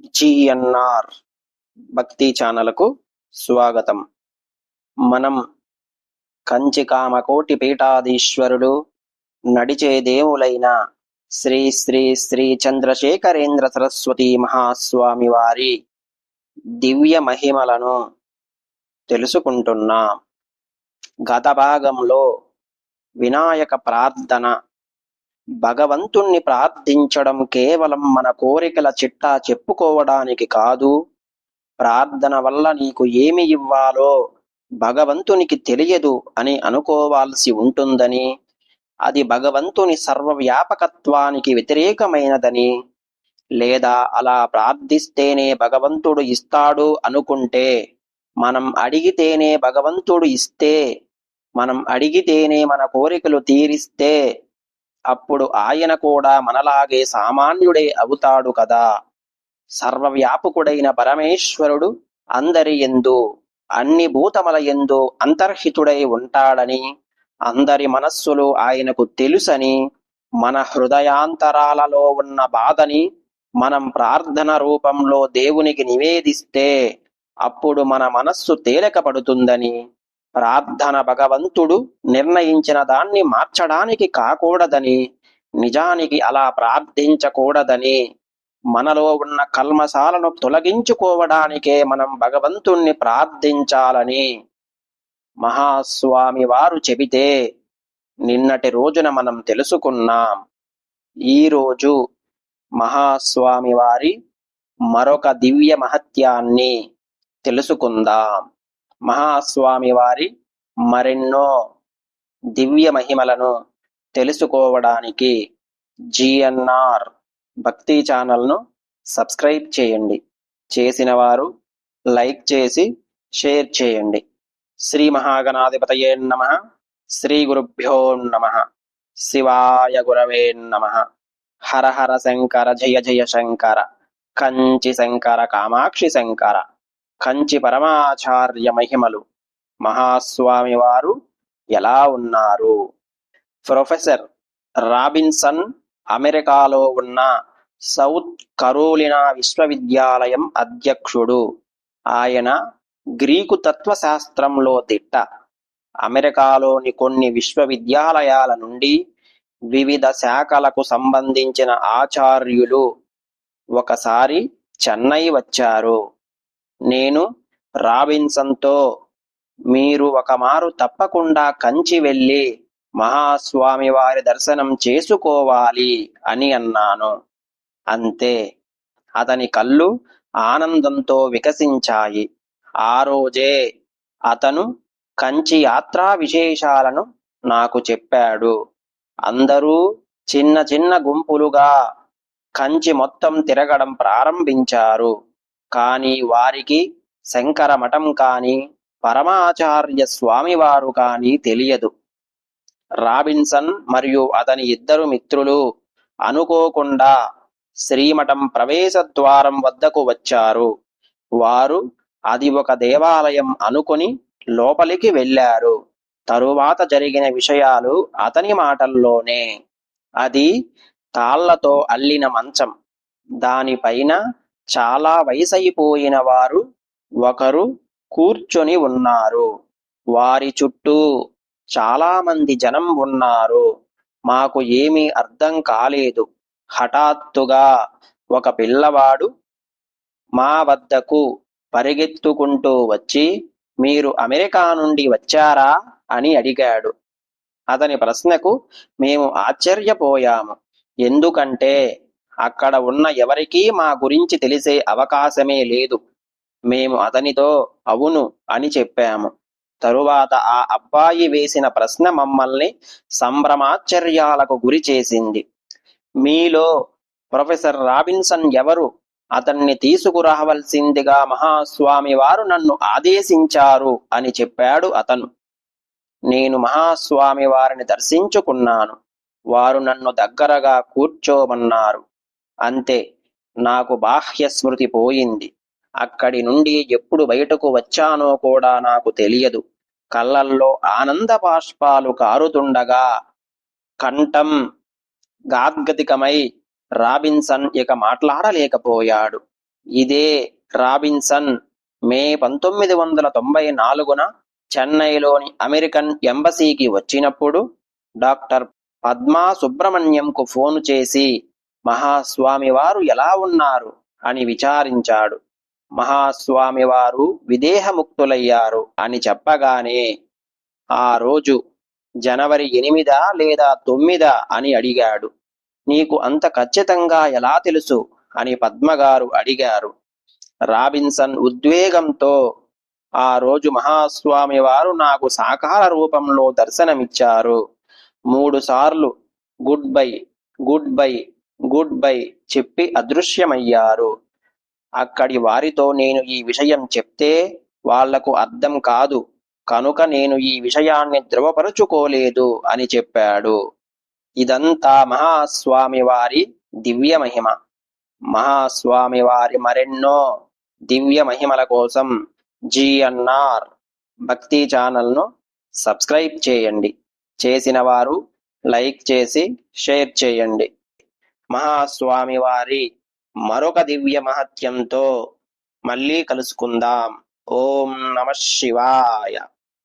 GNR భక్తి ఛానల్కు స్వాగతం. మనం కంచి కామకోటి పీఠాధీశ్వరుడు నడిచే దేవులైన శ్రీ శ్రీ శ్రీ చంద్రశేఖరేంద్ర సరస్వతి మహాస్వామి వారి దివ్య మహిమలను తెలుసుకుంటున్నాం. గత భాగంలో వినాయక ప్రార్థన, భగవంతుణ్ణి ప్రార్థించడం కేవలం మన కోరికల చిట్టా చెప్పుకోవడానికి కాదు, ప్రార్థన వల్ల నీకు ఏమి ఇవ్వాలో భగవంతునికి తెలియదు అని అనుకోవాల్సి ఉంటుందని, అది భగవంతుని సర్వవ్యాపకత్వానికి వ్యతిరేకమైనదని, లేదా అలా ప్రార్థిస్తేనే భగవంతుడు ఇస్తాడు అనుకుంటే, మనం అడిగితేనే భగవంతుడు ఇస్తే, మనం అడిగితేనే మన కోరికలు తీరిస్తే అప్పుడు ఆయన కూడా మనలాగే సామాన్యుడే అవుతాడు కదా. సర్వవ్యాపకుడైన పరమేశ్వరుడు అందరి యందు, అన్ని భూతముల యందు అంతర్హితుడై ఉంటాడని, అందరి మనస్సులు ఆయనకు తెలుసని, మన హృదయాంతరాలలో ఉన్న బాధని మనం ప్రార్థన రూపంలో దేవునికి నివేదిస్తే అప్పుడు మన మనస్సు తేలికపడుతుందని, ప్రార్థన భగవంతుడు నిర్ణయించిన దాన్ని మార్చడానికి కాకూడదని, నిజానికి అలా ప్రార్థించకూడదని, మనలో ఉన్న కల్మశాలను తొలగించుకోవడానికే మనం భగవంతుణ్ణి ప్రార్థించాలని మహాస్వామి వారు చెబితే నిన్నటి రోజున మనం తెలుసుకున్నాం. ఈరోజు మహాస్వామి వారి మరొక దివ్య మహత్యాన్ని తెలుసుకుందాం. మహాస్వామి వారి మరెన్నో దివ్య మహిమలను తెలుసుకోవడానికి జిఎన్ఆర్ భక్తి ఛానల్ను సబ్స్క్రైబ్ చేయండి. చేసిన వారు లైక్ చేసి షేర్ చేయండి. శ్రీ మహాగణాధిపతయే నమః. శ్రీ గురుభ్యో నమః. శివాయ గురవే నమః. హర హర శంకర జయ జయ శంకర. కంచి శంకర కామాక్షి శంకర. కంచి పరమాచార్య మహిమలు. మహాస్వామి వారు ఎలా ఉన్నారు? ప్రొఫెసర్ రాబిన్సన్ అమెరికాలో ఉన్న సౌత్ కరోలినా విశ్వవిద్యాలయం అధ్యక్షుడు. ఆయన గ్రీకు తత్వశాస్త్రంలో దిట్ట. అమెరికాలోని కొన్ని విశ్వవిద్యాలయాల నుండి వివిధ శాఖలకు సంబంధించిన ఆచార్యులు ఒకసారి చెన్నై వచ్చారు. నేను రాబిన్సన్తో, మీరు ఒకమారు తప్పకుండా కంచి వెళ్ళి మహాస్వామి వారి దర్శనం చేసుకోవాలి అని అన్నాను. అంతే, అతని కళ్ళు ఆనందంతో వికసించాయి. ఆ రోజే అతను కంచి యాత్రా విశేషాలను నాకు చెప్పాడు. అందరూ చిన్న చిన్న గుంపులుగా కంచి మొత్తం తిరగడం ప్రారంభించారు. కానీ వారికి శంకర మఠం కానీ పరమాచార్య స్వామివారు కానీ తెలియదు. రాబిన్సన్ మరియు అతని ఇద్దరు మిత్రులు అనుకోకుండా శ్రీమఠం ప్రవేశ ద్వారం వద్దకు వచ్చారు. వారు అది ఒక దేవాలయం అనుకొని లోపలికి వెళ్ళారు. తరువాత జరిగిన విషయాలు అతని మాటల్లోనే. అది తాళ్లతో అల్లిన మంచం. దానిపైన చాలా వయసైపోయిన వారు ఒకరు కూర్చొని ఉన్నారు. వారి చుట్టూ చాలా మంది జనం ఉన్నారు. మాకు ఏమీ అర్థం కాలేదు. హఠాత్తుగా ఒక పిల్లవాడు మా వద్దకు పరిగెత్తుకుంటూ వచ్చి, మీరు అమెరికా నుండి వచ్చారా అని అడిగాడు. అతని ప్రశ్నకు మేము ఆశ్చర్యపోయాము. ఎందుకంటే అక్కడ ఉన్న ఎవరికీ మా గురించి తెలిసే అవకాశమే లేదు. మేము అతనితో అవును అని చెప్పాము. తరువాత ఆ అబ్బాయి వేసిన ప్రశ్న మమ్మల్ని సంభ్రమాశ్చర్యాలకు గురి చేసింది. మీలో ప్రొఫెసర్ రాబిన్సన్ ఎవరు? అతన్ని తీసుకురావలసిందిగా మహాస్వామి వారు నన్ను ఆదేశించారు అని చెప్పాడు అతను. నేను మహాస్వామి వారిని దర్శించుకున్నాను. వారు నన్ను దగ్గరగా కూర్చోమన్నారు. అంతే, నాకు బాహ్య స్మృతి పోయింది. అక్కడి నుండి ఎప్పుడు బయటకు వచ్చానో కూడా నాకు తెలియదు. కళ్ళల్లో ఆనంద బాష్పాలు కారుతుండగా కంఠం గాద్గదికమై రాబిన్సన్ ఇక మాట్లాడలేకపోయాడు. ఇదే రాబిన్సన్ మే 1994న చెన్నైలోని అమెరికన్ ఎంబసీకి వచ్చినప్పుడు డాక్టర్ పద్మా సుబ్రహ్మణ్యంకు ఫోను చేసి మహాస్వామివారు ఎలా ఉన్నారు అని విచారించాడు. మహాస్వామివారు విదేహముక్తులయ్యారు అని చెప్పగానే ఆ రోజు జనవరి 8 లేదా 9 అని అడిగాడు. నీకు అంత ఖచ్చితంగా ఎలా తెలుసు అని పద్మగారు అడిగారు. రాబిన్సన్ ఉద్వేగంతో ఆ రోజు మహాస్వామివారు నాకు సాకార రూపంలో దర్శనమిచ్చారు. 3 సార్లు good bye good bye good bye చెప్పి అదృశ్యమయ్యారు. అక్కడి వారితో నేను ఈ విషయం చెప్తే వాళ్లకు అర్థం కాదు కనుక నేను ఈ విషయాన్ని ధృవపరుచుకోలేదు అని చెప్పాడు. ఇదంతా మహాస్వామివారి దివ్య మహిమ. మహాస్వామివారి మరెన్నో దివ్య మహిమల కోసం GNR భక్తి ఛానల్ను సబ్స్క్రైబ్ చేయండి. చేసిన వారు లైక్ చేసి షేర్ చేయండి. మహాస్వామివారి మరొక దివ్య మహత్యంతో మళ్ళీ కలుసుకుందాం. ఓం నమః శివాయ.